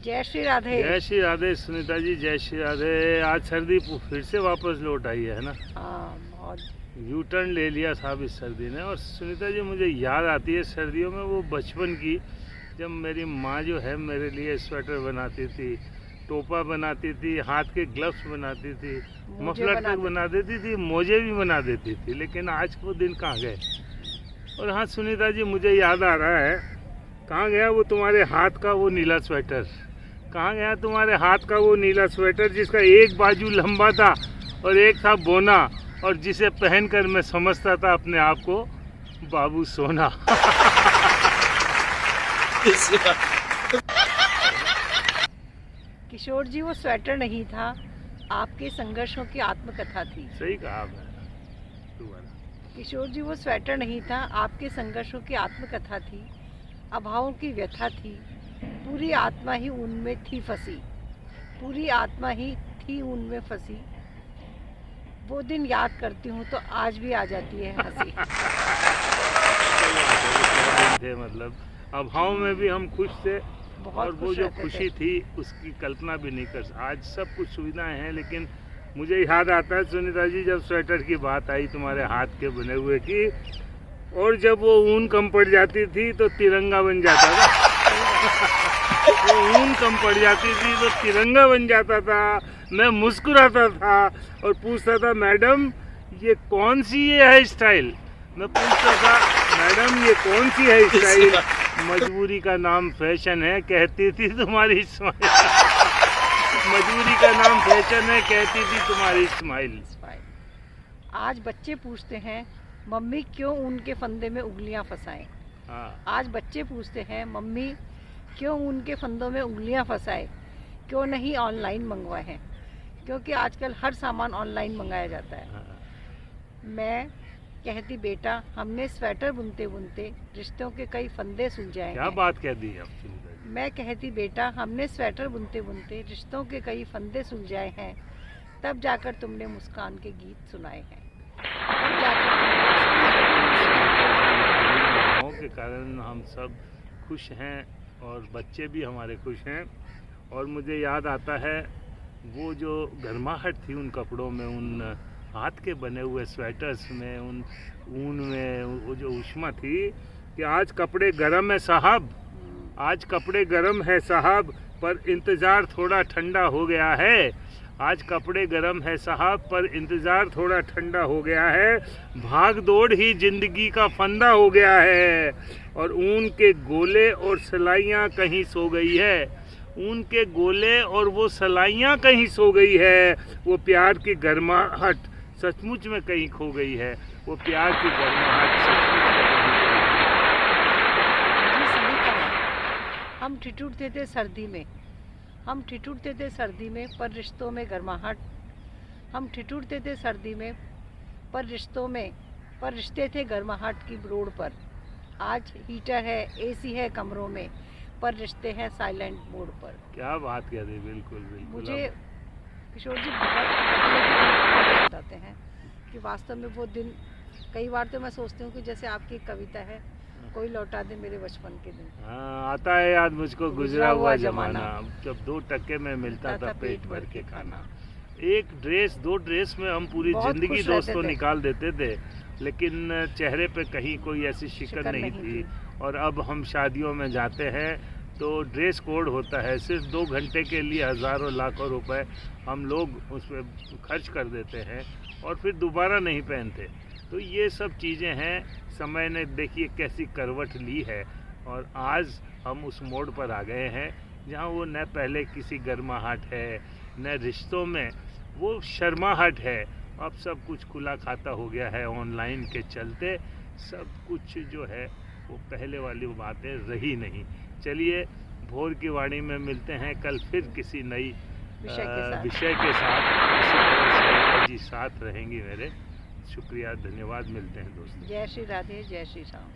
जय श्री राधे। जय श्री राधे सुनीता जी, जय श्री राधे। आज सर्दी फिर से वापस लौट आई है ना। हाँ, बहुत। यू टर्न ले लिया साहब इस सर्दी ने। और सुनीता जी, मुझे याद आती है सर्दियों में वो बचपन की, जब मेरी माँ जो है मेरे लिए स्वेटर बनाती थी, टोपा बनाती थी, हाथ के ग्लव्स बनाती थी, मफलर तक बना देती थी, मोजे भी बना देती थी। लेकिन आज वो दिन कहाँ गए। और हाँ सुनीता जी, मुझे याद आ रहा है, कहाँ गया वो तुम्हारे हाथ का वो नीला स्वेटर। कहाँ गया तुम्हारे हाथ का वो नीला स्वेटर जिसका एक बाजू लंबा था और एक था बोना, और जिसे पहनकर मैं समझता था अपने आप को बाबू सोना। किशोर जी, वो स्वेटर नहीं था, आपके संघर्षों की आत्मकथा थी। सही कहा आपने दोबारा। किशोर जी, वो स्वेटर नहीं था, आपके संघर्षों की आत्मकथा थी, अभावों की व्यथा थी, पूरी आत्मा ही उनमें थी फंसी, पूरी आत्मा ही थी उनमें फंसी। वो दिन याद करती हूँ तो आज भी आ जाती है हंसी। थे मतलब अभाव में भी हम खुश थे, और वो जो खुशी थी उसकी कल्पना भी नहीं कर। आज सब कुछ सुविधाएं हैं, लेकिन मुझे याद आता है सुनीता जी, जब स्वेटर की बात आई तुम्हारे हाथ के बने हुए की, और जब वो ऊन कम पड़ जाती थी तो तिरंगा बन जाता था। वो ऊन कम पड़ जाती थी तो तिरंगा बन जाता था। मैं मुस्कुराता था और पूछता था, मैडम ये कौन सी ये हेयर स्टाइल। मैं पूछता था, मैडम ये कौन सी हेयर स्टाइल। मजबूरी का नाम फैशन है, कहती थी तुम्हारी स्माइल। मजबूरी का नाम फैशन है, कहती थी तुम्हारी स्माइल। आज बच्चे पूछते हैं, मम्मी क्यों उनके फंदे में उंगलियां फंसाएं। आज बच्चे पूछते हैं, मम्मी क्यों उनके फंदों में उंगलियां फंसाएं, क्यों नहीं ऑनलाइन मंगवाए हैं, क्योंकि आजकल हर सामान ऑनलाइन मंगाया जाता है। मैं कहती, बेटा हमने स्वेटर बुनते बुनते रिश्तों के कई फंदे सुलझाए। क्या बात कह दी आप। मैं कहती, बेटा हमने स्वेटर बुनते बुनते रिश्तों के कई फंदे सुलझाए हैं, तब जाकर तुमने मुस्कान के गीत सुनाए हैं। तब जाकर के कारण हम सब खुश हैं और बच्चे भी हमारे खुश हैं। और मुझे याद आता है वो जो गर्माहट थी उन कपड़ों में, उन हाथ के बने हुए स्वेटर्स में, उन ऊन में, वो जो उष्मा थी कि आज कपड़े गर्म है साहब, आज कपड़े गर्म है साहब, पर इंतज़ार थोड़ा ठंडा हो गया है। आज कपड़े गर्म है साहब, पर इंतज़ार थोड़ा ठंडा हो गया है। भाग दौड़ ही जिंदगी का फंदा हो गया है, और ऊन के गोले और सलाइयाँ कहीं सो गई है। ऊन के गोले और वो सलाइयाँ कहीं सो गई है। वो प्यार की गर्माहट सचमुच में कहीं खो गई है। वो प्यार की गर्माहट सचमुच में हम ठिठुरते थे सर्दी में, हम ठिठुरते थे सर्दी में, पर रिश्तों में गर्माहट। हम ठिठुरते थे सर्दी में, पर रिश्तों में, पर रिश्ते थे गर्माहट की रोड पर। आज हीटर है, एसी है कमरों में, पर रिश्ते हैं साइलेंट मोड पर। क्या बात कह रही। बिल्कुल बिल्कुल। मुझे किशोर जी बहुत बताते हैं कि वास्तव में वो दिन, कई बार तो मैं सोचती हूँ कि जैसे आपकी कविता है, कोई लौटा दे मेरे बचपन के दिन। हाँ, आता है याद मुझको गुजरा हुआ जमाना, जब 2 टके में मिलता था पेट भर के खाना। एक ड्रेस, 2 ड्रेस में हम पूरी जिंदगी दोस्तों निकाल देते थे, लेकिन चेहरे पे कहीं कोई ऐसी शिकन नहीं थी। और अब हम शादियों में जाते हैं तो ड्रेस कोड होता है, सिर्फ 2 घंटे के लिए हज़ारों लाखों रुपए हम लोग उस पर खर्च कर देते हैं और फिर दोबारा नहीं पहनते। तो ये सब चीज़ें हैं, समय ने देखिए कैसी करवट ली है, और आज हम उस मोड़ पर आ गए हैं जहाँ वो न पहले किसी गर्माहट है, न रिश्तों में वो शर्माहट है। अब सब कुछ खुला खाता हो गया है, ऑनलाइन के चलते सब कुछ जो है वो पहले वाली बातें रही नहीं। चलिए, भोर की वाणी में मिलते हैं कल फिर किसी नई विषय के साथ। इसी तरह से जी साथ रहेंगी मेरे। शुक्रिया, धन्यवाद, मिलते हैं दोस्तों। जय श्री राधे, जय श्री राम।